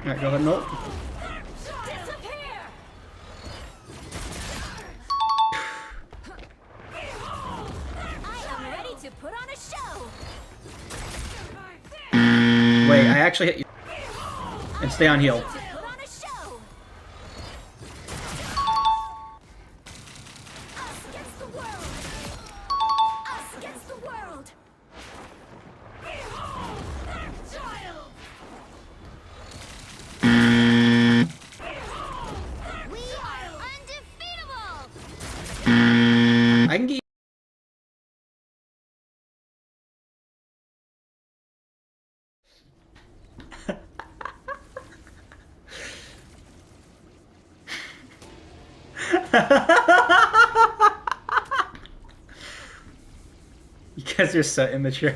Alright, go ahead, nope. Put on a show. Wait, I actually hit you. And stay on heal. Put on a show. Us against the world. Us against the world. Behold that child. We are undefeatable. I can get You guys are so immature.